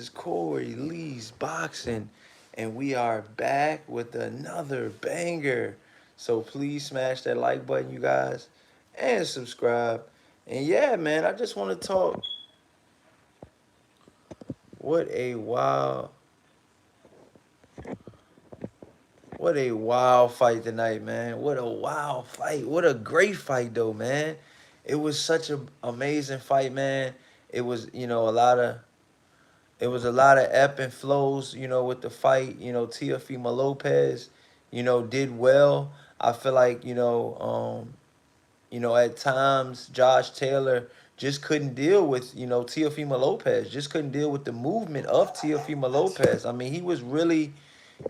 is Corey Lee's Boxing, and we are back with another banger. So please smash that like button, you guys, and subscribe. And yeah, man, I just want to talk. What a wild, what a wild fight tonight, man. What a wild fight. What a great fight, though, man. It was such an amazing fight, man. It was, a lot of ebb and flows, with the fight. Teofimo Lopez, did well. I feel like, at times Josh Taylor just couldn't deal with, Teofimo Lopez. Just couldn't deal with the movement of Teofimo Lopez. I mean, he was really,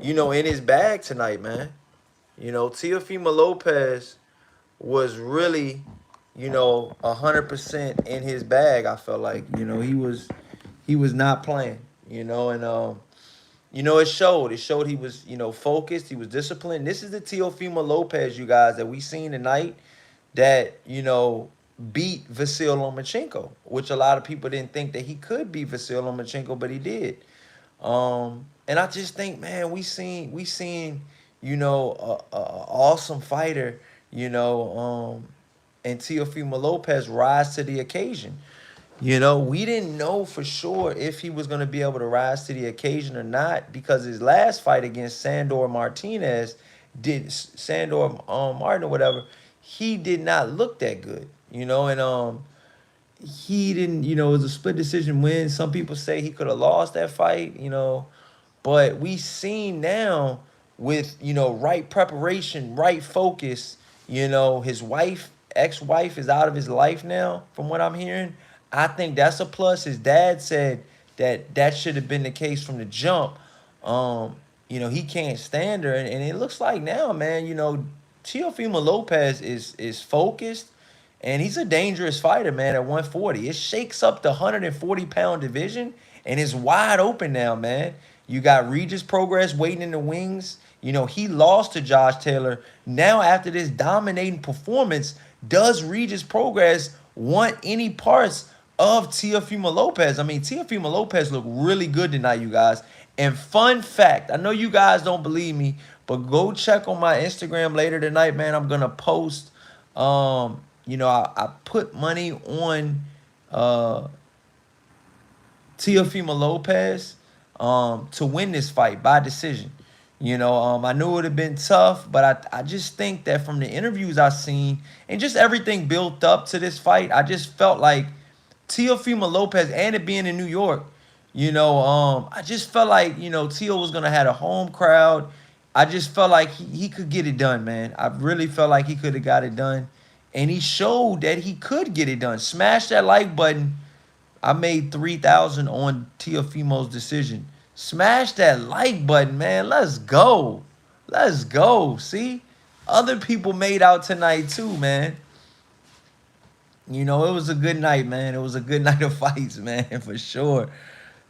in his bag tonight, man. Teofimo Lopez was really, 100% in his bag. I felt like, he was not playing, and it showed. It showed he was, focused. He was disciplined. This is the Teofimo Lopez, you guys, that we seen tonight that, beat Vasil Lomachenko, which a lot of people didn't think that he could beat Vasil Lomachenko, but he did. And I just think, man, we seen, a awesome fighter, and Teofimo Lopez rise to the occasion. We didn't know for sure if he was going to be able to rise to the occasion or not because his last fight against Sandor Martin or whatever, he did not look that good, and he didn't, it was a split decision win. Some people say he could have lost that fight, but we seen now with, right preparation, right focus, his ex-wife is out of his life now, from what I'm hearing. I think that's a plus. His dad said that should have been the case from the jump. He can't stand her. And it looks like now, man, Teofimo Lopez is focused and he's a dangerous fighter, man, at 140. It shakes up the 140-pound division and it's wide open now, man. You got Regis Progress waiting in the wings. He lost to Josh Taylor. Now, after this dominating performance, does Regis Progress want any parts of Teofimo Lopez? I mean, Teofimo Lopez looked really good tonight, you guys. And fun fact, I know you guys don't believe me, but go check on my Instagram later tonight, man. I'm going to post, I put money on Teofimo Lopez to win this fight by decision. I knew it would have been tough, but I just think that from the interviews I've seen and just everything built up to this fight, I just felt like Teofimo Lopez and it being in New York, I just felt like, Teo was going to have a home crowd. I just felt like he could get it done, man. I really felt like he could have got it done. And he showed that he could get it done. Smash that like button. I made 3,000 on Teofimo's decision. Smash that like button, man. Let's go. Let's go. See? Other people made out tonight too, man. It was a good night, man. It was a good night of fights, man, for sure.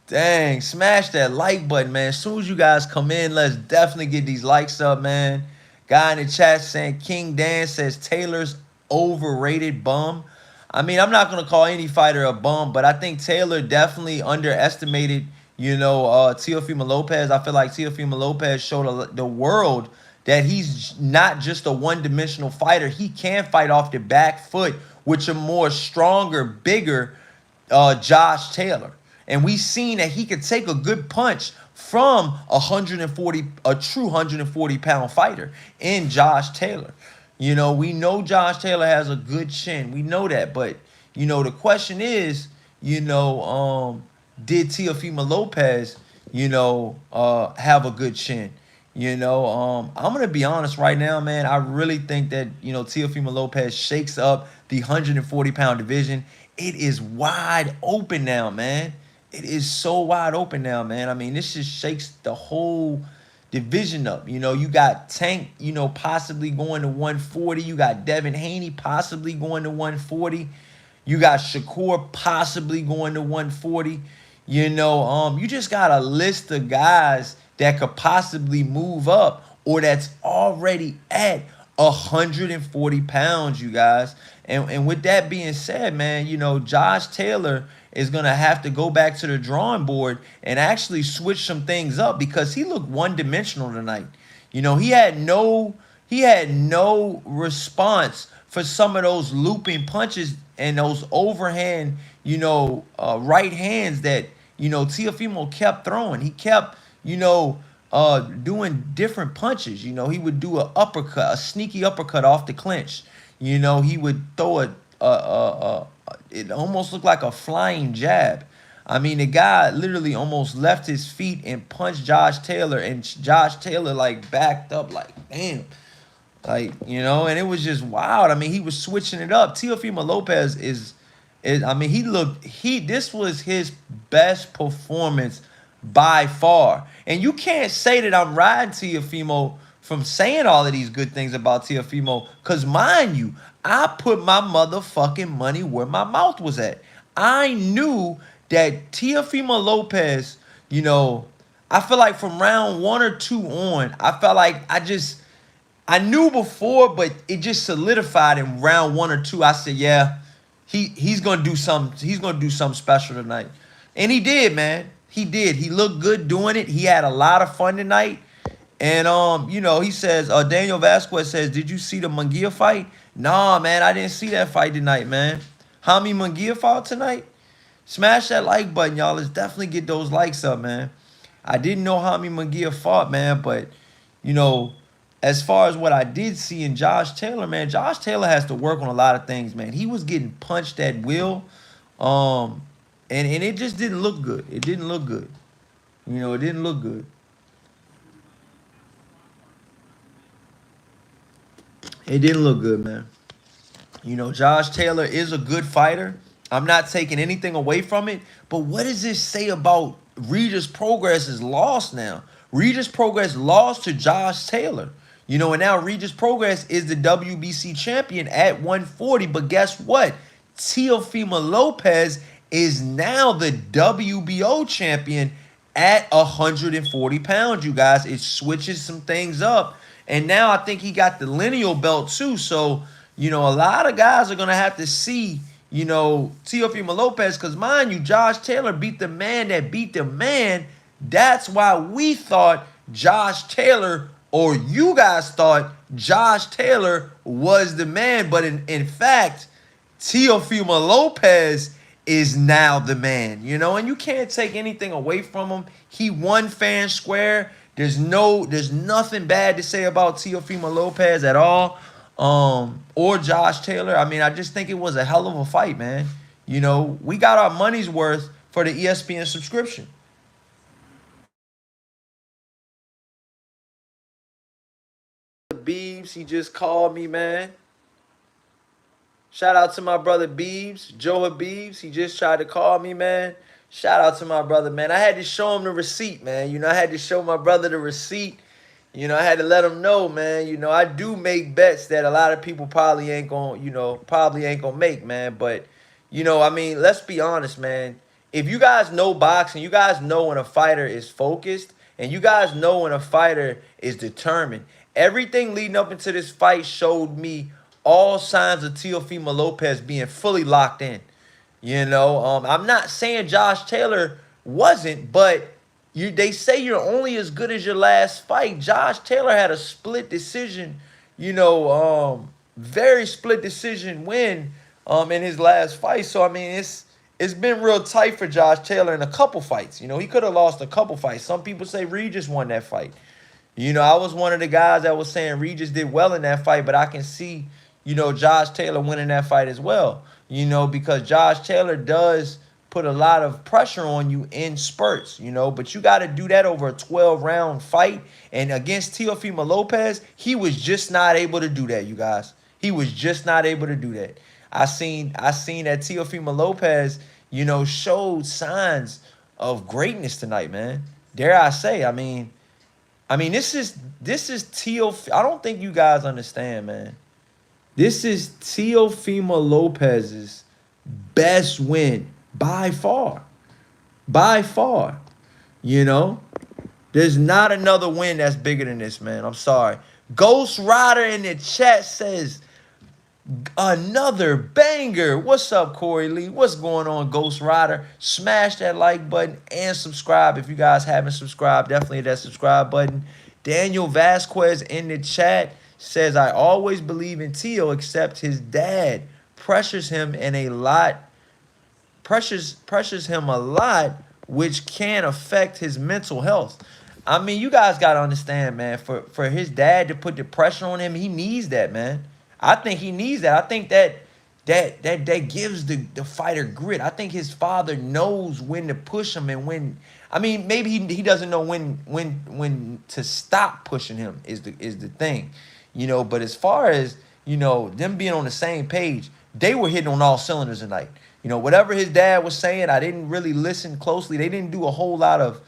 Dang, smash that like button, man. As soon as you guys come in, let's definitely get these likes up, man. Guy in the chat saying King Dan says Taylor's overrated bum. I mean, I'm not going to call any fighter a bum, but I think Taylor definitely underestimated, Teofimo Lopez. I feel like Teofimo Lopez showed the world that he's not just a one-dimensional fighter. He can fight off the back foot with a more stronger, bigger Josh Taylor. And we've seen that he could take a good punch from a true 140-pound fighter in Josh Taylor. We know Josh Taylor has a good chin. We know that. But, the question is, did Teofimo Lopez, have a good chin? I'm going to be honest right now, man. I really think that, Teofimo Lopez shakes up the 140-pound division. It is wide open now, man. It is so wide open now, man. I mean, this just shakes the whole division up. You got Tank, possibly going to 140. You got Devin Haney possibly going to 140. You got Shakur possibly going to 140. You just got a list of guys that could possibly move up or that's already at 140 pounds, you guys. And with that being said, man, Josh Taylor is going to have to go back to the drawing board and actually switch some things up because he looked one-dimensional tonight. You know, he had no response for some of those looping punches and those overhand, right hands that, Teofimo kept throwing. He kept, doing different punches. He would do a sneaky uppercut off the clinch. He would throw it almost looked like a flying jab. I mean, the guy literally almost left his feet and punched Josh Taylor, and Josh Taylor like backed up, like damn, like and it was just wild. I mean, he was switching it up. Teofimo Lopez is I mean, this was his best performance by far, and you can't say that I'm riding Teofimo from saying all of these good things about Teofimo, because mind you, I put my motherfucking money where my mouth was at. I knew that Teofimo Lopez, I feel like from round 1 or 2 on, I felt like I knew before, but it just solidified in round 1 or 2. I said, yeah, he's gonna do something. He's gonna do something special tonight, and he did, man. He did. He looked good doing it. He had a lot of fun tonight, and he says, Daniel Vasquez says, did you see the Munguia fight? Nah, man, I didn't see that fight tonight, man. Jaime Munguia fought tonight. Smash that like button, y'all. Let's definitely get those likes up, man. I didn't know Jaime Munguia fought, man, but, as far as what I did see in Josh Taylor, man, Josh Taylor has to work on a lot of things, man. He was getting punched at will, and it just didn't look good. It didn't look good. It didn't look good. It didn't look good, man. Josh Taylor is a good fighter. I'm not taking anything away from it. But what does this say about Regis Progress's loss now? Regis Progress lost to Josh Taylor. And now Regis Progress is the WBC champion at 140. But guess what? Teofimo Lopez is now the WBO champion at 140 pounds, you guys. It switches some things up. And now I think he got the lineal belt too. So, a lot of guys are going to have to see, Teofimo Lopez. Because mind you, Josh Taylor beat the man that beat the man. That's why we thought Josh Taylor, or you guys thought Josh Taylor was the man. But in fact, Teofimo Lopez is now the man, and you can't take anything away from him. He won fair and square. There's nothing bad to say about Teofimo Lopez at all, or Josh Taylor. I mean, I just think it was a hell of a fight, man. We got our money's worth for the ESPN subscription. Beebs, he just called me, man. Shout out to my brother Beebs, Joe Beebs. He just tried to call me, man. Shout out to my brother, man. I had to show him the receipt, man. I had to show my brother the receipt. I had to let him know, man. I do make bets that a lot of people probably ain't gonna make, man. But, I mean, let's be honest, man. If you guys know boxing, you guys know when a fighter is focused, and you guys know when a fighter is determined. Everything leading up into this fight showed me all signs of Teofimo Lopez being fully locked in. I'm not saying Josh Taylor wasn't, but they say you're only as good as your last fight. Josh Taylor had a split decision, very split decision win in his last fight. So, I mean, it's been real tight for Josh Taylor in a couple fights. He could have lost a couple fights. Some people say Regis won that fight. I was one of the guys that was saying Regis did well in that fight, but I can see, Josh Taylor winning that fight as well. Because Josh Taylor does put a lot of pressure on you in spurts, but you got to do that over a 12-round fight. And against Teofimo Lopez, he was just not able to do that, you guys. He was just not able to do that. I seen that Teofimo Lopez, showed signs of greatness tonight, man. Dare I say, I mean, this is Teofimo. I don't think you guys understand, man. This is Teofimo Lopez's best win by far. By far. There's not another win that's bigger than this, man. I'm sorry. Ghost Rider in the chat says, Another banger. What's up, Corey Lee? What's going on, Ghost Rider? Smash that like button and subscribe if you guys haven't subscribed. Definitely hit that subscribe button. Daniel Vasquez in the chat says, I always believe in Tio except his dad pressures him in a lot pressures him a lot, which can affect his mental health. I mean, you guys gotta understand, man. For his dad to put the pressure on him, he needs that, man. I think he needs that. I think that gives the fighter grit. I think his father knows when to push him and when. I mean, maybe he doesn't know when to stop pushing him is the thing, But as far as them being on the same page, they were hitting on all cylinders tonight. Whatever his dad was saying, I didn't really listen closely. They didn't do a whole lot of,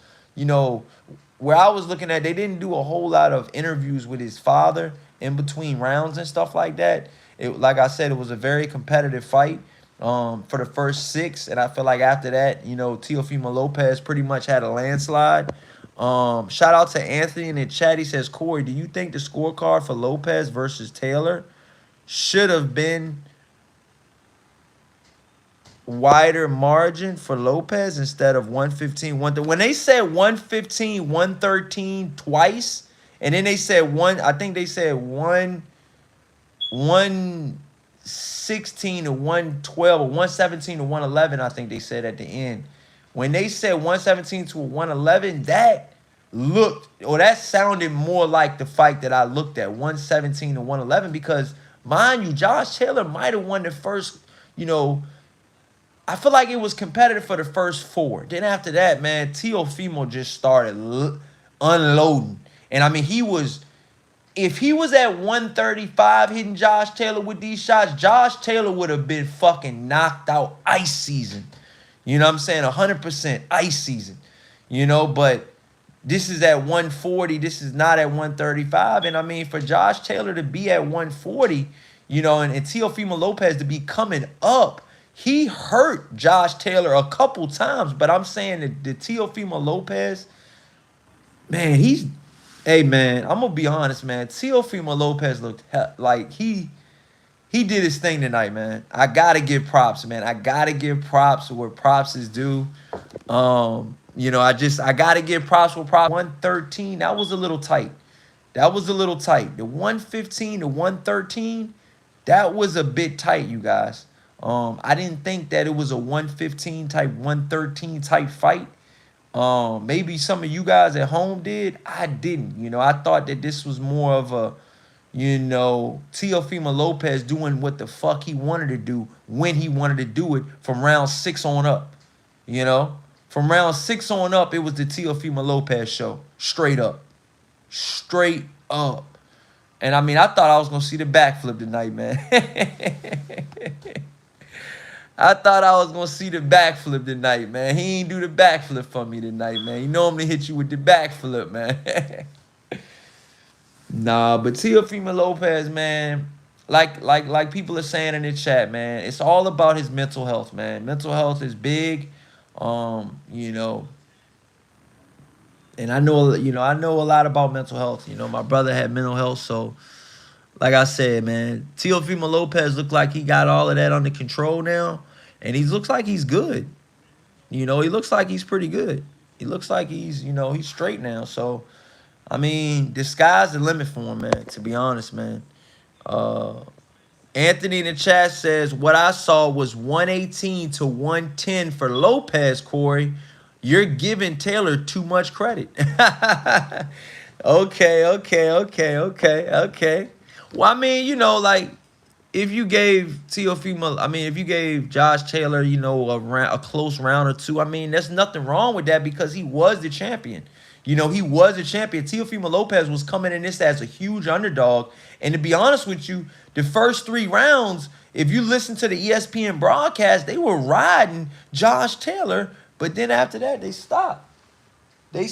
where I was looking at, they didn't do a whole lot of interviews with his father in between rounds and stuff like that. Like I said, it was a very competitive fight for the first 6. And I feel like after that, Teofimo Lopez pretty much had a landslide. Shout out to Anthony in the chat. He says, Corey, do you think the scorecard for Lopez versus Taylor should have been wider margin for Lopez instead of 115, when they said 115, 113 twice, and then they said I think they said 116 to 112 or 117 to 111, I think they said at the end. When they said 117 to 111, that sounded more like the fight that I looked at, 117 to 111, because mind you, Josh Taylor might have won the first, I feel like it was competitive for the first 4. Then after that, man, Teofimo just started unloading. And I mean, if he was at 135 hitting Josh Taylor with these shots, Josh Taylor would have been fucking knocked out ice season. You know what I'm saying? 100% ice season. But this is at 140. This is not at 135. And I mean, for Josh Taylor to be at 140, and Teofimo Lopez to be coming up, he hurt Josh Taylor a couple times, but I'm saying that the Teofimo Lopez, man, hey, man, I'm going to be honest, man. Teofimo Lopez looked like he did his thing tonight, man. I got to give props, man. I got to give props where props is due. I got to give props where props. 113, that was a little tight. The 115 to 113, that was a bit tight, you guys. I didn't think that it was a 115 type, 113 type fight. Maybe some of you guys at home did. I didn't. I thought that this was more of a, Teofimo Lopez doing what the fuck he wanted to do when he wanted to do it from round 6 on up. From round 6 on up, it was the Teofimo Lopez show. Straight up. Straight up. And I mean, I thought I was going to see the backflip tonight, man. I thought I was going to see the backflip tonight, man. He ain't do the backflip for me tonight, man. He normally hit you with the backflip, man. Nah, but Teofimo Lopez, man, like people are saying in the chat, man, it's all about his mental health, man. Mental health is big, and I know a lot about mental health. My brother had mental health, so like I said, man, Teofimo Lopez looked like he got all of that under control now, and he looks like he's good. He looks like he's pretty good. He looks like he's straight now. So, I mean, the sky's the limit for him, man, to be honest, man. Anthony in the chat says, what I saw was 118 to 110 for Lopez, Corey. You're giving Taylor too much credit. Okay. Well, I mean, if you gave Josh Taylor, a close round or 2, I mean, there's nothing wrong with that because he was the champion. He was a champion. Teofimo Lopez was coming in this as a huge underdog. And to be honest with you, the first 3 rounds, if you listen to the ESPN broadcast, they were riding Josh Taylor. But then after that, they stopped. They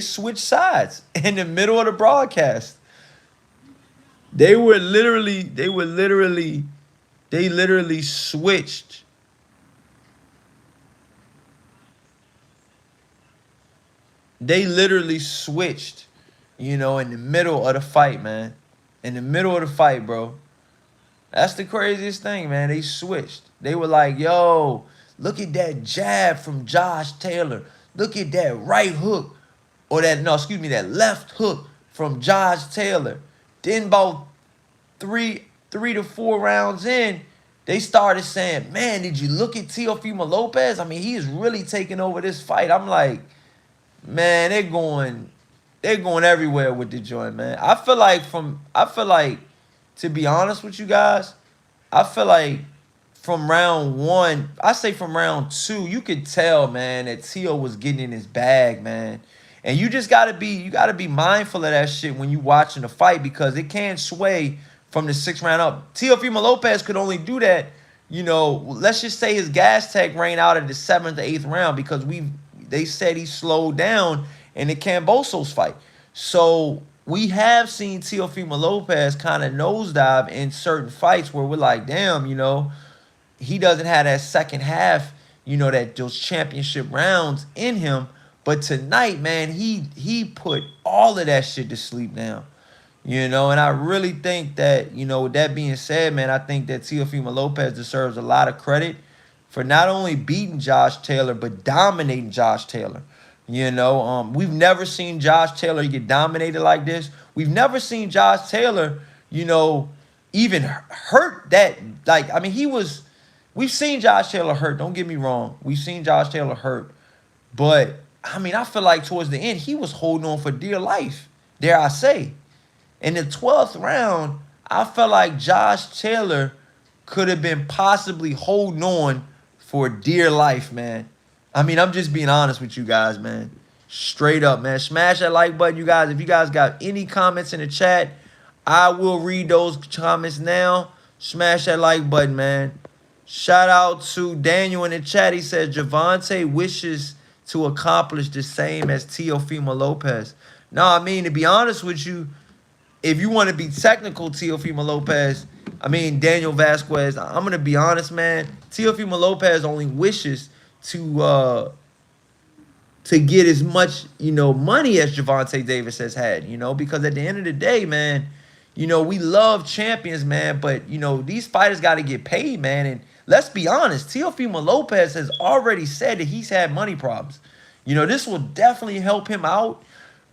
switched sides in the middle of the broadcast. They literally switched. They literally switched, in the middle of the fight, man. in the middle of the fight, bro. That's the craziest thing, man. They switched. They were like, yo, look at that jab from Josh Taylor. Look at that right hook. Or that, no, excuse me, that left hook from Josh Taylor. Then about three to four rounds in, they started saying, man, did you look at Teofimo Lopez? I mean, he is really taking over this fight. I'm like, man, they're going everywhere with the joint, man. I feel like, to be honest with you guys, I feel like from round one, I say from round two, you could tell, man, that Tio was getting in his bag, man. And you gotta be mindful of that shit when you watching the fight because it can sway from the sixth round up. Teofimo Lopez could only do that, let's just say his gas tank ran out at the seventh or eighth round because they said he slowed down in the Cambosos fight. So we have seen Teofimo Lopez kind of nosedive in certain fights where we're like, damn, he doesn't have that second half, that those championship rounds in him. But tonight, man, he put all of that shit to sleep now. And I really think that, with that being said, man, I think that Teofimo Lopez deserves a lot of credit for not only beating Josh Taylor, but dominating Josh Taylor. We've never seen Josh Taylor get dominated like this. We've never seen Josh Taylor, even hurt that. Like, I mean, we've seen Josh Taylor hurt. Don't get me wrong. We've seen Josh Taylor hurt. But, I mean, I feel like towards the end, he was holding on for dear life, dare I say. In the 12th round, I felt like Josh Taylor could have been possibly holding on for dear life, man. I mean, I'm just being honest with you guys, man. Straight up, man. Smash that like button, you guys. If you guys got any comments in the chat, I will read those comments now. Smash that like button, man. Shout out to Daniel in the chat. He says, Javante wishes to accomplish the same as Teofimo Lopez. No, I mean, to be honest with you, if you want to be technical, Teofimo Lopez, I mean, Daniel Vasquez, I'm going to be honest, man. Teofimo Lopez only wishes to get as much, money as Javante Davis has had, because at the end of the day, man, we love champions, man, but, these fighters got to get paid, man. And let's be honest, Teofimo Lopez has already said that he's had money problems. This will definitely help him out.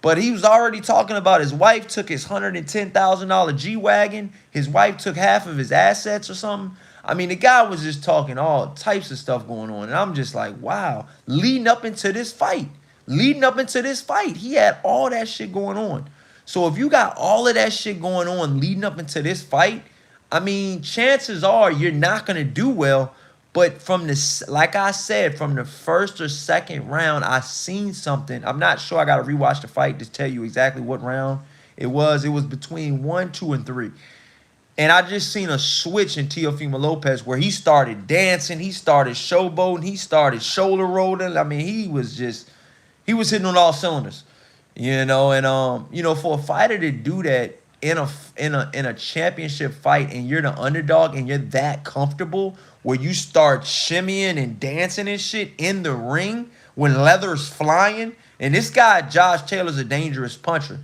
But he was already talking about his wife took his $110,000 G-Wagon. His wife took half of his assets or something. I mean, the guy was just talking all types of stuff going on. And I'm just like, wow. Leading up into this fight, he had all that shit going on. So if you got all of that shit going on leading up into this fight, I mean, chances are you're not going to do well. But like I said, from the first or second round, I seen something. I'm not sure. I got to rewatch the fight to tell you exactly what round it was. It was between 1, 2, and 3. And I just seen a switch in Teofimo Lopez where he started dancing. He started showboating. He started shoulder rolling. I mean, he was hitting on all cylinders, And, for a fighter to do that in a championship fight and you're the underdog and you're that comfortable where you start shimmying and dancing and shit in the ring when leather's flying. And this guy, Josh Taylor's a dangerous puncher.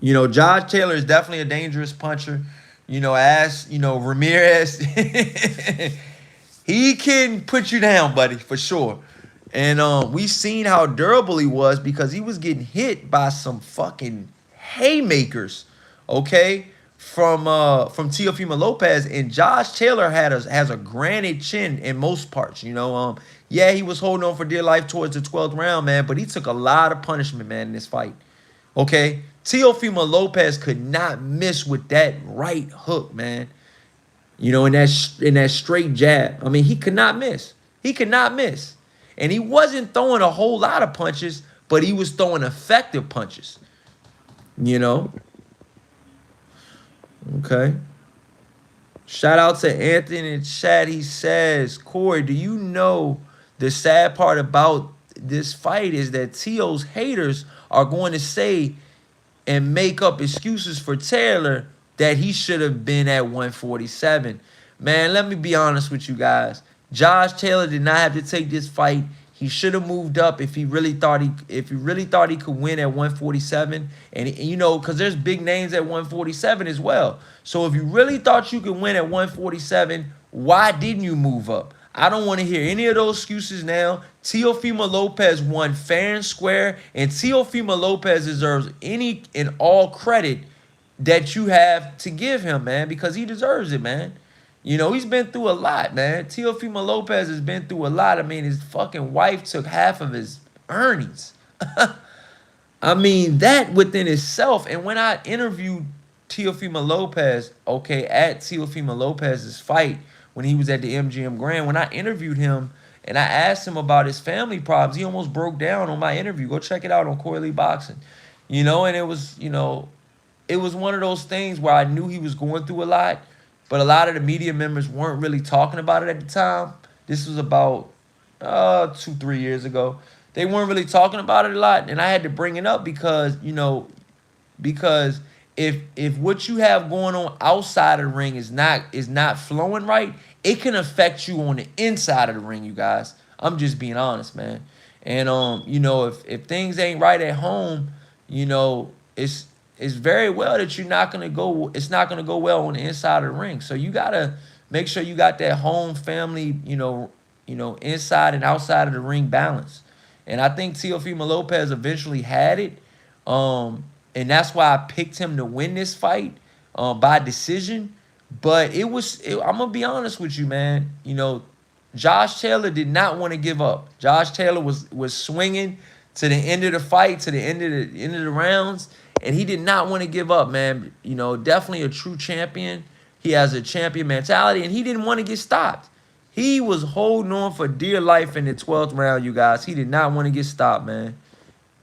Josh Taylor is definitely a dangerous puncher. Ramirez, he can put you down, buddy, for sure. And we seen how durable he was because he was getting hit by some fucking haymakers, okay? From Teofimo Lopez, and Josh Taylor has a granite chin in most parts, Yeah, he was holding on for dear life towards the 12th round, man, but he took a lot of punishment, man, in this fight. Okay? Teofimo Lopez could not miss with that right hook, man. In that straight jab. I mean, he could not miss. He could not miss. And he wasn't throwing a whole lot of punches, but he was throwing effective punches. Okay. Shout out to Anthony in the chat. He says, Corey, do you know the sad part about this fight is that Tio's haters are going to say and make up excuses for Taylor that he should have been at 147. Man, let me be honest with you guys. Josh Taylor did not have to take this fight. He should have moved up if he really thought he could win at 147. And you know, because there's big names at 147 as well. So if you really thought you could win at 147, why didn't you move up? I don't want to hear any of those excuses now. Teofimo Lopez won fair and square, and Teofimo Lopez deserves any and all credit that you have to give him, man, because he deserves it, man. You know, he's been through a lot, man. Teofimo Lopez has been through a lot. I mean, his fucking wife took half of his earnings. I mean, that within itself. And when I interviewed Teofimo Lopez, okay, at Teofimo Lopez's fight, when he was at the MGM Grand, when I interviewed him and I asked him about his family problems, he almost broke down on my interview. Go check it out on Coily Boxing. You know, and it was, you know, it was one of those things where I knew he was going through a lot, but a lot of the media members weren't really talking about it at the time. This was about 2-3 years ago. They weren't really talking about it a lot, and I had to bring it up because, you know, because if what you have going on outside of the ring is not flowing right, it can affect you on the inside of the ring, you guys. I'm just being honest, man. And you know, if things ain't right at home, you know, it's very well that it's not gonna go well on the inside of the ring. So you gotta make sure you got that home family, you know, inside and outside of the ring balance. And I think Teofimo Lopez eventually had it. And that's why I picked him to win this fight by decision. But I'm gonna be honest with you, man. You know, Josh Taylor did not want to give up. Josh Taylor was swinging to the end of the fight, to the end of the rounds, and he did not want to give up, man. You know, definitely a true champion. He has a champion mentality, and he didn't want to get stopped. He was holding on for dear life in the 12th round, you guys. He did not want to get stopped, man,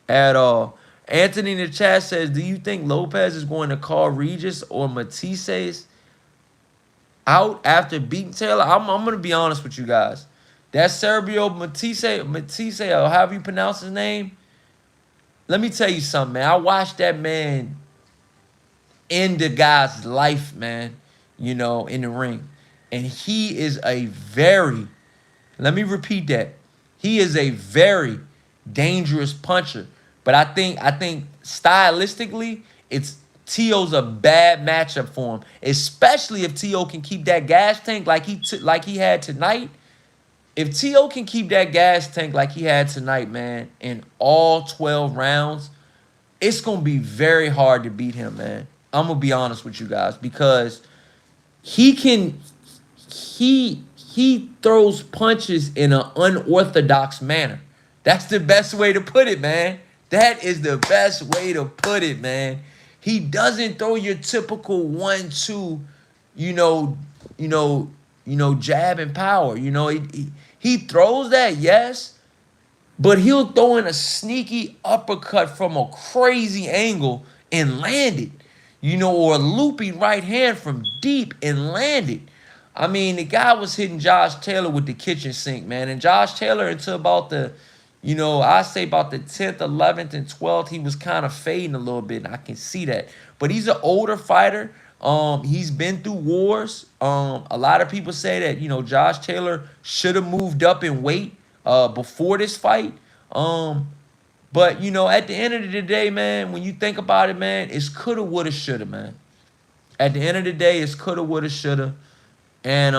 at all. Anthony in the chat says, do you think Lopez is going to call Regis or Matisse out after beating Taylor? I'm going to be honest with you guys. That Serbio Matisse, or however you pronounce his name, let me tell you something, man. I watched that man end the guy's life, man, you know, in the ring. And he is let me repeat that. He is a very dangerous puncher. But I think stylistically, T.O.'s a bad matchup for him, especially if T.O. can keep that gas tank like he had tonight. If T.O. can keep that gas tank like he had tonight, man, in all 12 rounds, it's going to be very hard to beat him, man. I'm going to be honest with you guys, because he throws punches in an unorthodox manner. That's the best way to put it, man. That is the best way to put it, man. He doesn't throw your typical 1-2, jab and power. You know, he throws that, yes, but he'll throw in a sneaky uppercut from a crazy angle and land it, or a looping right hand from deep and land it. I mean, the guy was hitting Josh Taylor with the kitchen sink, man. And Josh Taylor, until about I say about the 10th, 11th, and 12th, he was kind of fading a little bit, and I can see that. But he's an older fighter. He's been through wars. A lot of people say that, Josh Taylor should have moved up in weight before this fight. But, at the end of the day, man, when you think about it, man, it's coulda, woulda, shoulda, man. At the end of the day, it's coulda, woulda, shoulda. And,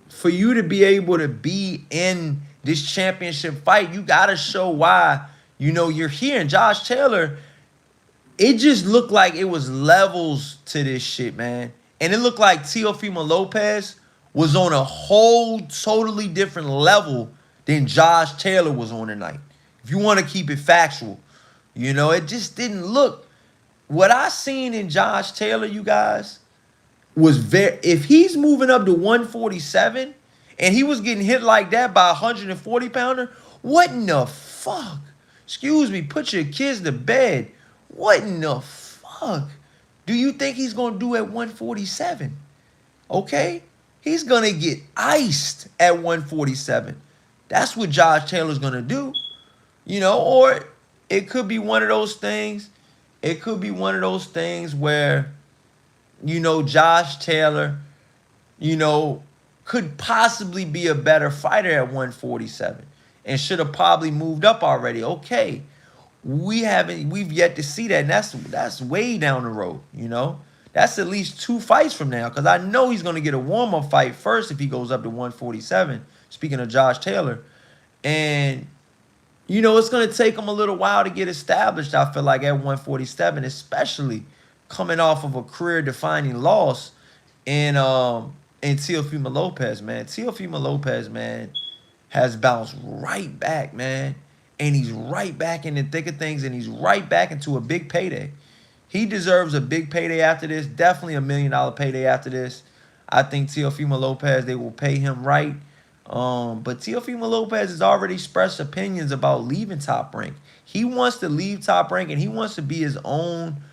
for you to be able to be in this championship fight, you got to show why, you're here. And Josh Taylor, it just looked like it was levels to this shit, man. And it looked like Teofimo Lopez was on a whole totally different level than Josh Taylor was on tonight. If you want to keep it factual, it just didn't look. What I seen in Josh Taylor, you guys, was if he's moving up to 147 and he was getting hit like that by a 140-pounder, what in the fuck? Excuse me, put your kids to bed. What in the fuck do you think he's going to do at 147? Okay? He's going to get iced at 147. That's what Josh Taylor's going to do. Or it could be one of those things. It could be one of those things where, Josh Taylor, could possibly be a better fighter at 147 and should have probably moved up already. Okay. We've yet to see that, and that's way down the road, you know. That's at least 2 fights from now, because I know he's gonna get a warm-up fight first if he goes up to 147. Speaking of Josh Taylor. And you know, it's going to take him a little while to get established, I feel like, at 147, especially coming off of a career-defining loss in Teofimo Lopez, man. Teofimo Lopez, man, has bounced right back, man. And he's right back in the thick of things, and he's right back into a big payday. He deserves a big payday after this, definitely $1 million payday after this. I think Teofimo Lopez, they will pay him right. But Teofimo Lopez has already expressed opinions about leaving Top Rank. He wants to leave Top Rank, and he wants to be his own,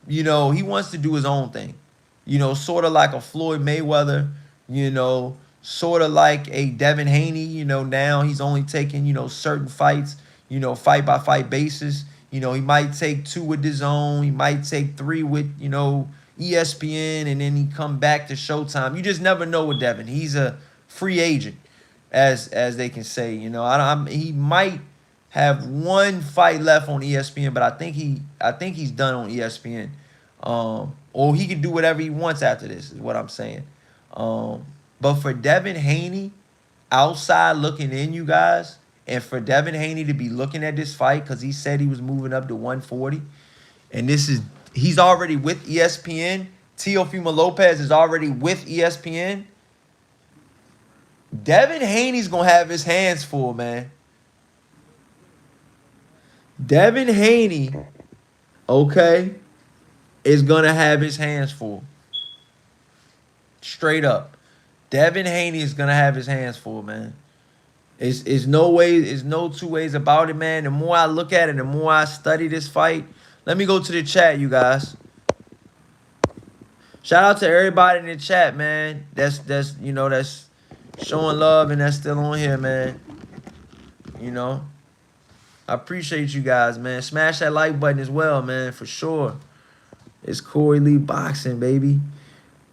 you know, he wants to do his own thing. You know, sort of like a Floyd Mayweather, you know, sort of like a Devin Haney. You know, now he's only taking, you know, certain fights, you know, fight-by-fight basis. You know, he might take 2 with DAZN. He might take 3 with, you know, ESPN, and then he come back to Showtime. You just never know with Devin. He's a free agent, as they can say. You know, he might have 1 fight left on ESPN, but I think he's done on ESPN. Or he can do whatever he wants after this, is what I'm saying. But for Devin Haney, outside looking in, you guys, and for Devin Haney to be looking at this fight because he said he was moving up to 140, and he's already with ESPN. Teofimo Lopez is already with ESPN. Devin Haney's going to have his hands full, man. Devin Haney, okay, is going to have his hands full. Straight up. Devin Haney is going to have his hands full, man. It's no two ways about it, man. The more I look at it, the more I study this fight. Let me go to the chat, you guys. Shout out to everybody in the chat, man. That's showing love and that's still on here, man. You know, I appreciate you guys, man. Smash that like button as well, man, for sure. It's Corey Lee Boxing, baby.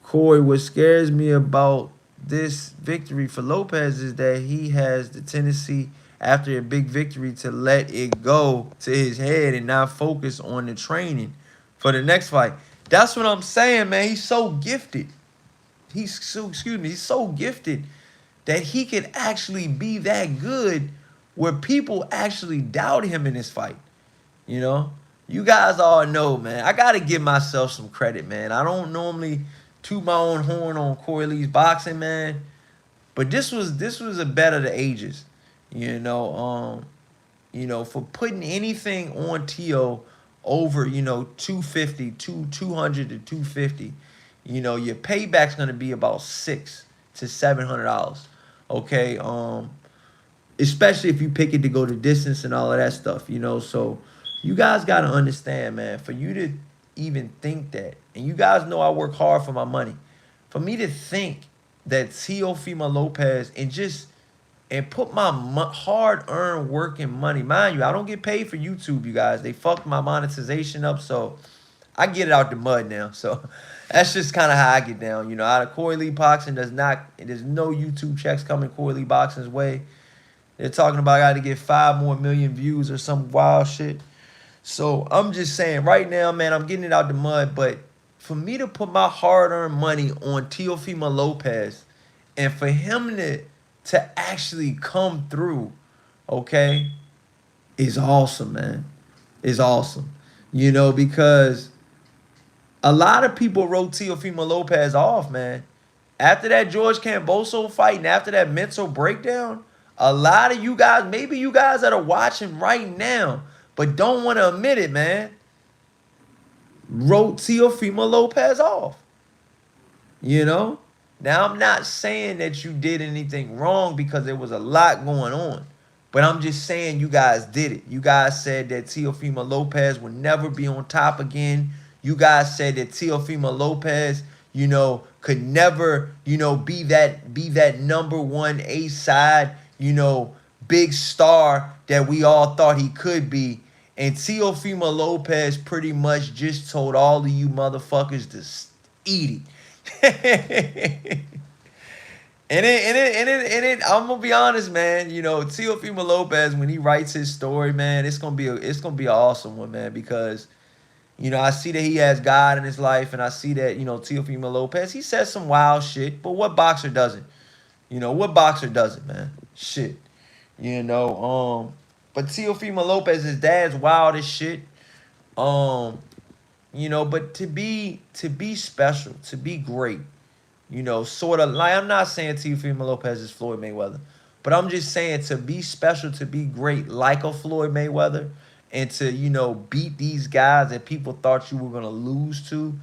Corey, what scares me about this victory for Lopez is that he has the tendency after a big victory to let it go to his head and not focus on the training for the next fight. That's what I'm saying, man. He's so gifted. He's so gifted that he could actually be that good where people actually doubt him in this fight. You know? You guys all know, man. I got to give myself some credit, man. I don't normally toot my own horn on Corey Lee's boxing, man. But this was a bet of the ages. You know, for putting anything on Teo over, 250, 200 to 250, your payback's gonna be about $600 to $700. Okay. Especially if you pick it to go the distance and all of that stuff, So you guys gotta understand, man, for you to even think that, and you guys know I work hard for my money. For me to think that Teofimo Lopez and put my hard-earned working money, mind you, I don't get paid for YouTube, you guys. They fucked my monetization up, so I get it out the mud now. So that's just kind of how I get down. Out of Corey Lee Boxing, there's no YouTube checks coming Corey Lee Boxing's way. They're talking about I got to get 5 more million views or some wild shit. So I'm just saying right now, man, I'm getting it out the mud. But for me to put my hard-earned money on Teofimo Lopez and for him to actually come through, okay, is awesome, man. Is awesome. Because a lot of people wrote Teofimo Lopez off, man. After that George Camboso fight and after that mental breakdown, a lot of you guys, maybe you guys that are watching right now, but don't want to admit it, man, wrote Teofimo Lopez off. Now I'm not saying that you did anything wrong because there was a lot going on, but I'm just saying you guys did it. You guys said that Teofimo Lopez would never be on top again. You guys said that Teofimo Lopez, could never, be that number one A-side, big star that we all thought he could be. And Teofimo Lopez pretty much just told all of you motherfuckers to eat it. I'm gonna be honest, man. You know, Teofimo Lopez, when he writes his story, man, it's gonna be an awesome one, man, because I see that he has God in his life, and I see that, Teofimo Lopez, he says some wild shit, but what boxer doesn't? What boxer doesn't, man? Shit. You know, but Teofimo Lopez, his dad's wild as shit. Um, but to be special, to be great, sort of like, I'm not saying Teofimo Lopez is Floyd Mayweather, but I'm just saying to be special, to be great like a Floyd Mayweather, and to, beat these guys that people thought you were gonna lose to,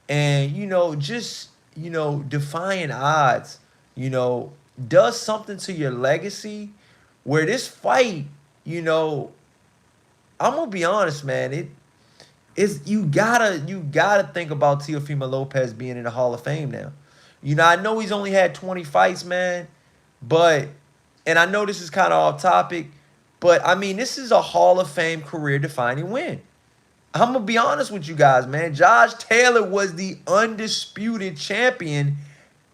and just defying odds, you know, does something to your legacy. Where this fight, you know, I'm gonna be honest, man. You gotta think about Teofimo Lopez being in the Hall of Fame now. I know he's only had 20 fights, man, but and I know this is kind of off topic, but I mean this is a Hall of Fame career defining win. I'm gonna be honest with you guys, man. Josh Taylor was the undisputed champion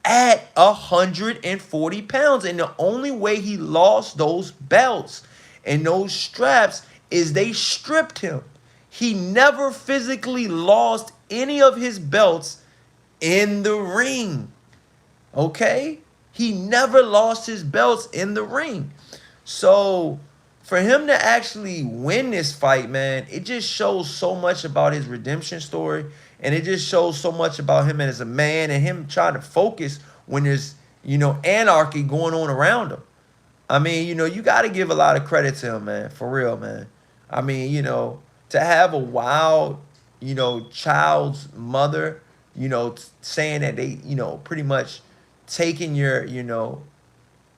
at 140 pounds. And the only way he lost those belts and those straps is they stripped him. He never physically lost any of his belts in the ring. Okay? He never lost his belts in the ring. So for him to actually win this fight, man, it just shows so much about his redemption story. And it just shows so much about him as a man and him trying to focus when there's, anarchy going on around him. I mean, you got to give a lot of credit to him, man, for real, man. I mean, to have a wild, child's mother, saying that they, pretty much taking your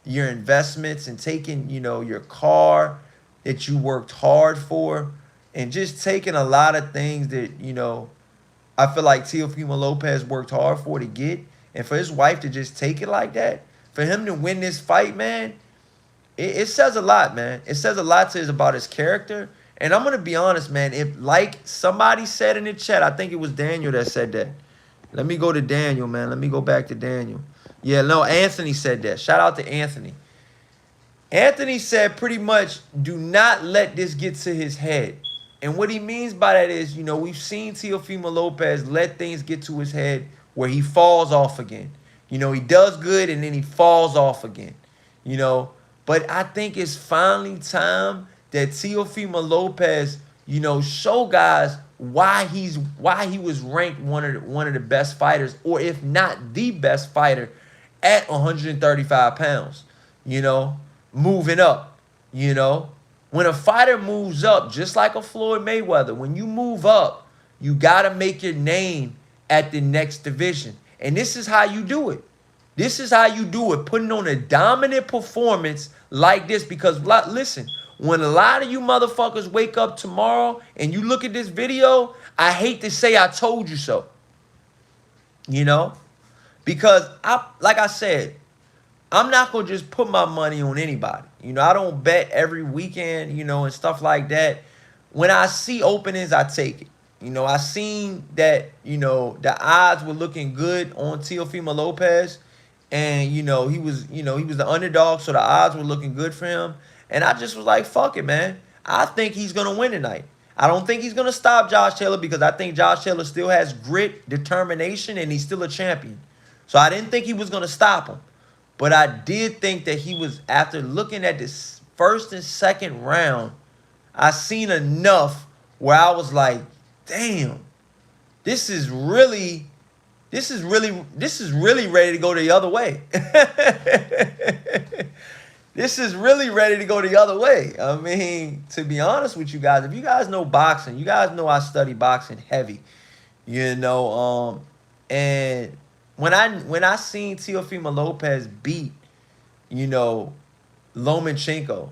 investments and taking, your car that you worked hard for, and just taking a lot of things that, I feel like Teofimo Lopez worked hard for to get, and for his wife to just take it like that, for him to win this fight, man, it says a lot, man. It says a lot about his character. And I'm gonna be honest, man. If, like somebody said in the chat, I think it was Daniel that said that. Let me go to Daniel, man. Let me go back to Daniel. Yeah, no, Anthony said that. Shout out to Anthony. Anthony said pretty much, do not let this get to his head. And what he means by that is, we've seen Teofimo Lopez let things get to his head where he falls off again. He does good and then he falls off again. But I think it's finally time that Teofimo Lopez, show guys why he was ranked one of the best fighters, or if not the best fighter at 135 pounds. Moving up. When a fighter moves up, just like a Floyd Mayweather, when you move up, you gotta make your name at the next division. And this is how you do it. This is how you do it, putting on a dominant performance like this. Because, listen, when a lot of you motherfuckers wake up tomorrow and you look at this video, I hate to say I told you so. Because, like I said, I'm not going to just put my money on anybody. I don't bet every weekend, and stuff like that. When I see openings, I take it. I seen that, the odds were looking good on Teofimo Lopez. And, he was the underdog, so the odds were looking good for him. And I just was like, fuck it, man. I think he's going to win tonight. I don't think he's going to stop Josh Taylor, because I think Josh Taylor still has grit, determination, and he's still a champion. So I didn't think he was going to stop him. But I did think that he was, after looking at this first and second round, I seen enough where I was like, damn, this is really ready to go the other way. This is really ready to go the other way. I mean, to be honest with you guys, if you guys know boxing, you guys know I study boxing heavy. And when I seen Teofimo Lopez beat, Lomachenko,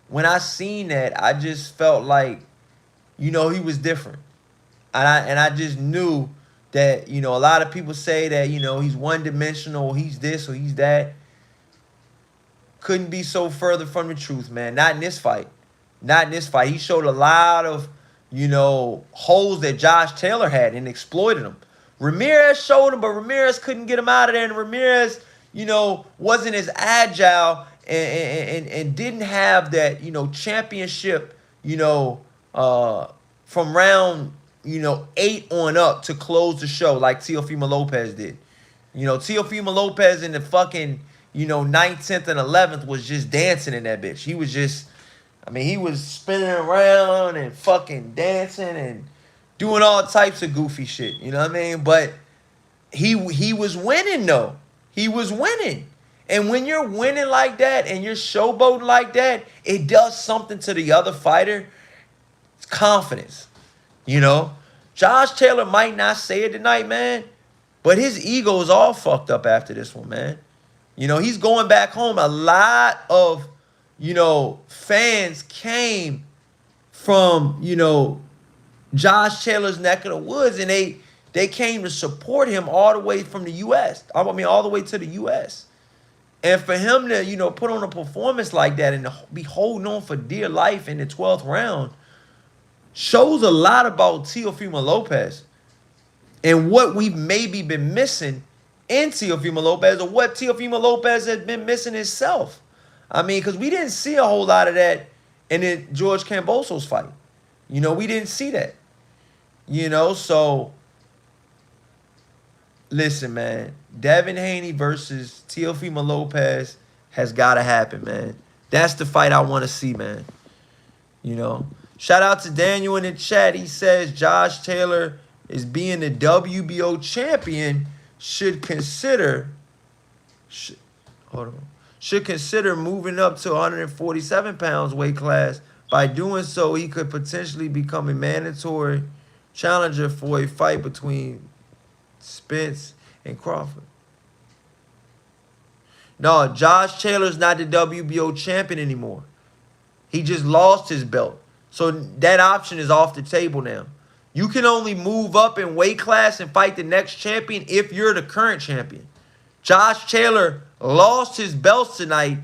when I seen that, I just felt like, he was different. And I just knew that, a lot of people say that, he's one-dimensional, he's this or he's that. Couldn't be so further from the truth, man. Not in this fight. Not in this fight. He showed a lot of, holes that Josh Taylor had and exploited them. Ramirez showed him, but Ramirez couldn't get him out of there. And Ramirez, wasn't as agile and didn't have that, championship, from round, 8 on up to close the show like Teofimo Lopez did. Teofimo Lopez in the fucking, 9th, 10th, and 11th was just dancing in that bitch. He was just, he was spinning around and fucking dancing and doing all types of goofy shit. You know what I mean? But he was winning though. He was winning. And when you're winning like that and you're showboating like that, it does something to the other fighter. It's confidence. Josh Taylor might not say it tonight, man, but his ego is all fucked up after this one, man. He's going back home. A lot of, fans came from, Josh Taylor's neck of the woods, and they came to support him all the way from the U.S. All the way to the U.S. And for him to, put on a performance like that and to be holding on for dear life in the 12th round shows a lot about Teofimo Lopez and what we've maybe been missing in Teofimo Lopez, or what Teofimo Lopez has been missing himself. Because we didn't see a whole lot of that in the George Kambosos fight. We didn't see that. So listen, man. Devin Haney versus Teofimo Lopez has got to happen, man. That's the fight I want to see, man. Shout out to Daniel in the chat. He says Josh Taylor is being the WBO champion should consider moving up to 147 pounds weight class. By doing so, he could potentially become a mandatory challenger for a fight between Spence and Crawford. No, Josh Taylor's not the WBO champion anymore. He just lost his belt. So that option is off the table now. You can only move up in weight class and fight the next champion if you're the current champion. Josh Taylor lost his belts tonight,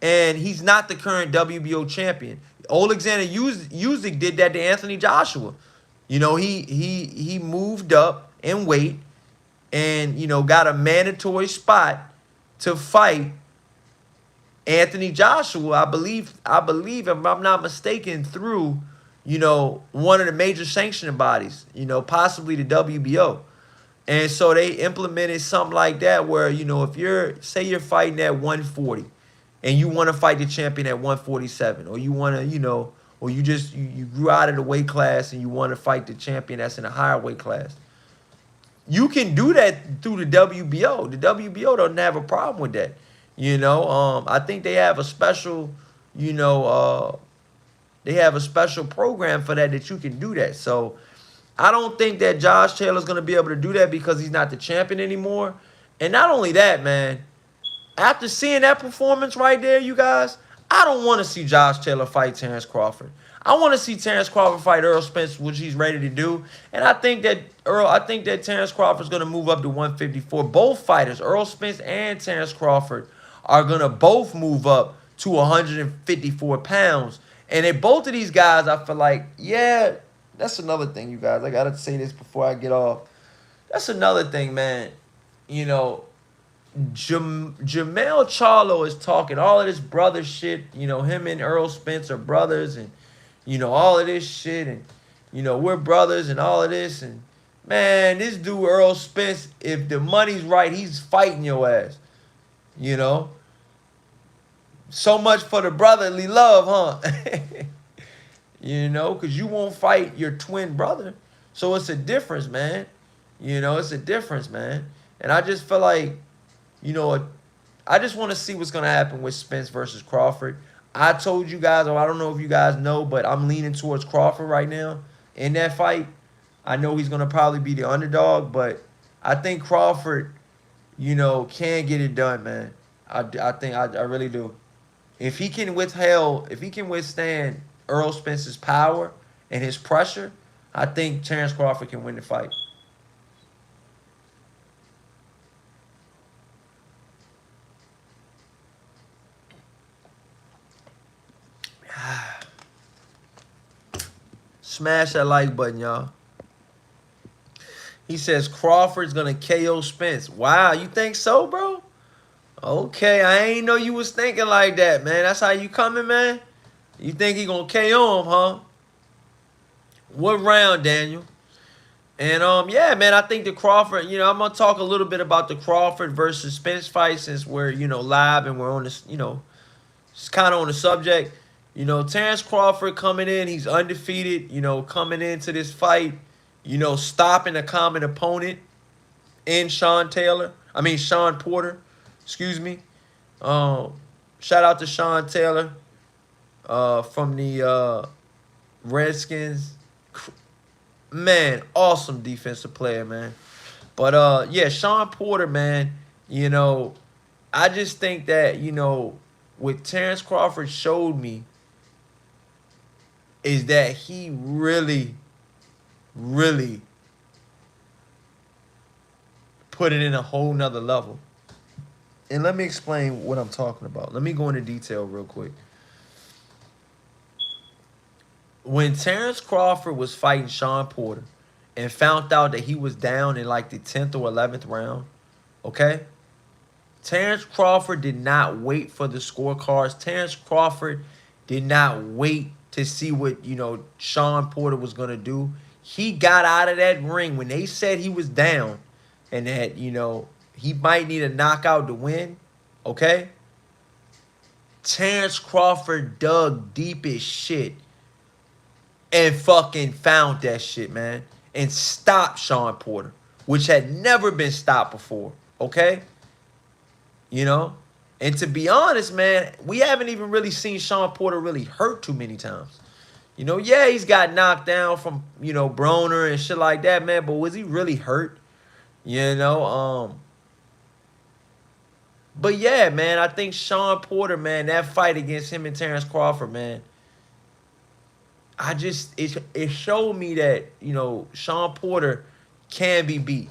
and he's not the current WBO champion. Alexander Usyk did that to Anthony Joshua. He moved up in weight and, got a mandatory spot to fight Anthony Joshua, I believe, if I'm not mistaken, through, one of the major sanctioning bodies, possibly the WBO. And so they implemented something like that where, if you're fighting at 140 and you want to fight the champion at 147, or you want to, or you grew out of the weight class and you want to fight the champion that's in a higher weight class, you can do that through the WBO. The WBO doesn't have a problem with that. I think they have a special, they have a special program for that you can do that. So I don't think that Josh Taylor's going to be able to do that because he's not the champion anymore. And not only that, man, after seeing that performance right there, you guys, I don't want to see Josh Taylor fight Terrence Crawford. I want to see Terrence Crawford fight Errol Spence, which he's ready to do. And I think that Terrence Crawford's going to move up to 154. Both fighters, Errol Spence and Terrence Crawford, are going to both move up to 154 pounds. And both of these guys, I feel like, yeah, that's another thing, you guys. I got to say this before I get off. That's another thing, man. Jamel Charlo is talking all of this brother shit. Him and Errol Spence are brothers and, all of this shit. And, we're brothers and all of this. And, man, this dude, Errol Spence, if the money's right, he's fighting your ass. So much for the brotherly love, huh? Because you won't fight your twin brother. So it's a difference, man. It's a difference, man. And I just feel like, I just want to see what's going to happen with Spence versus Crawford. I told you guys, or I don't know if you guys know, but I'm leaning towards Crawford right now in that fight. I know he's going to probably be the underdog, but I think Crawford, can get it done, man. I really do. If he can withstand Errol Spence's power and his pressure, I think Terrence Crawford can win the fight. Smash that like button, y'all. He says Crawford's gonna KO Spence. Wow, you think so, bro? Okay, I ain't know you was thinking like that, man. That's how you coming, man? You think he gonna KO him, huh? What round, Daniel? And yeah, man, I think the Crawford, I'm gonna talk a little bit about the Crawford versus Spence fight since we're, live and we're on this, it's kind of on the subject. Terrence Crawford coming in, he's undefeated, coming into this fight, stopping a common opponent in Sean Porter, excuse me. Shout out to Sean Taylor from the Redskins. Man, awesome defensive player, man. But yeah, Sean Porter, man, I just think that, what Terrence Crawford showed me is that he really, really put it in a whole nother level. And let me explain what I'm talking about. Let me go into detail real quick. When Terrence Crawford was fighting Sean Porter and found out that he was down in like the 10th or 11th round, okay? Terrence Crawford did not wait for the scorecards. Terrence Crawford did not wait to see what, Sean Porter was going to do. He got out of that ring when they said he was down and that, he might need a knockout to win, okay? Terrence Crawford dug deep as shit and fucking found that shit, man, and stopped Sean Porter, which had never been stopped before, okay? And to be honest, man, we haven't even really seen Sean Porter really hurt too many times. Yeah, he's got knocked down from, Broner and shit like that, man, but was he really hurt? But yeah, man, I think Sean Porter, man, that fight against him and Terrence Crawford, man, it showed me that, Sean Porter can be beat.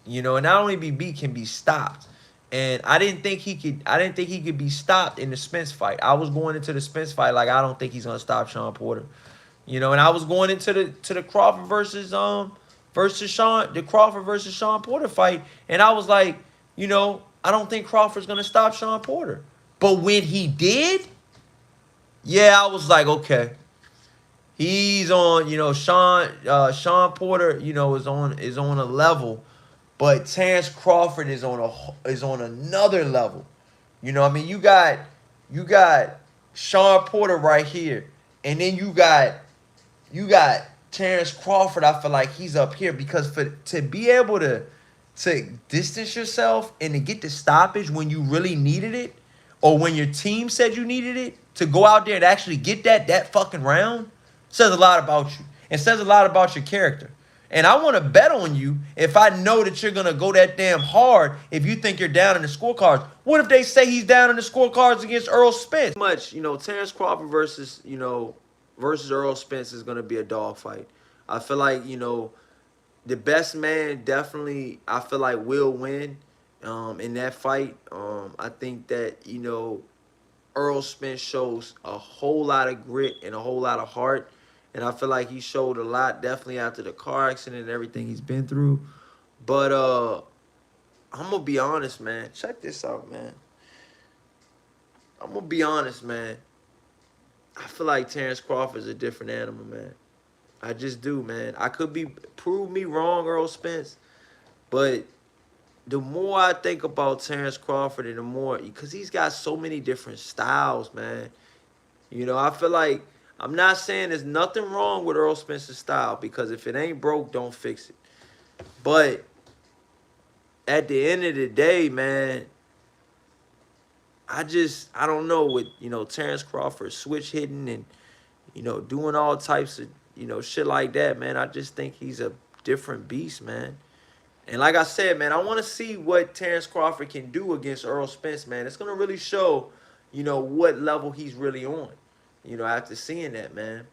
And not only be beat, can be stopped. And I didn't think he could be stopped in the Spence fight. I was going into the Spence fight like I don't think he's gonna stop Sean Porter. And I was going into the Crawford versus Sean Porter fight, and I was like, I don't think Crawford's gonna stop Sean Porter. But when he did, yeah, I was like, okay. He's on, Sean Porter, is on a level, but Terrence Crawford is on another level. You got Sean Porter right here, and then you got Terrence Crawford. I feel like he's up here because to be able to distance yourself and to get the stoppage when you really needed it, or when your team said you needed it, to go out there and actually get that fucking round, says a lot about you. It says a lot about your character. And I want to bet on you if I know that you're going to go that damn hard if you think you're down in the scorecards. What if they say he's down in the scorecards against Earl Spence? Much, Terrence Crawford versus Earl Spence is going to be a dogfight. I feel like, the best man definitely, I feel like, will win in that fight. I think that, Earl Spence shows a whole lot of grit and a whole lot of heart. And I feel like he showed a lot, definitely after the car accident and everything he's been through. But I'm going to be honest, man. Check this out, man. I'm going to be honest, man. I feel like Terrence Crawford's a different animal, man. I just do, man. I could prove me wrong, Earl Spence. But the more I think about Terrence Crawford and the more, because he's got so many different styles, man. I feel like, I'm not saying there's nothing wrong with Earl Spence's style, because if it ain't broke, don't fix it. But at the end of the day, man, I don't know, with, Terrence Crawford switch hitting and, doing all types of, shit like that, man. I just think he's a different beast, man. And like I said, man, I want to see what Terrence Crawford can do against Earl Spence, man. It's going to really show, what level he's really on, after seeing that, man.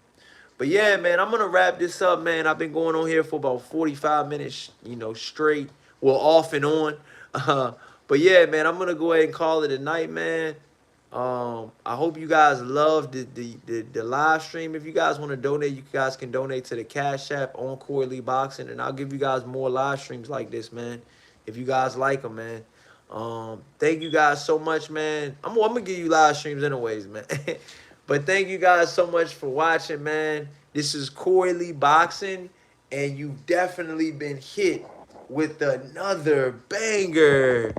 But yeah, man, I'm going to wrap this up, man. I've been going on here for about 45 minutes, straight. Well, off and on. But yeah, man, I'm going to go ahead and call it a night, man. I hope you guys love the live stream. If you guys want to donate, you guys can donate to the Cash App on Corey Lee Boxing, and I'll give you guys more live streams like this, man. If you guys like them, man. Thank you guys so much, man. I'm gonna give you live streams anyways, man. But thank you guys so much for watching, man. This is Corey Lee Boxing, and you've definitely been hit with another banger.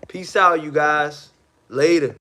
Peace out, you guys. Later.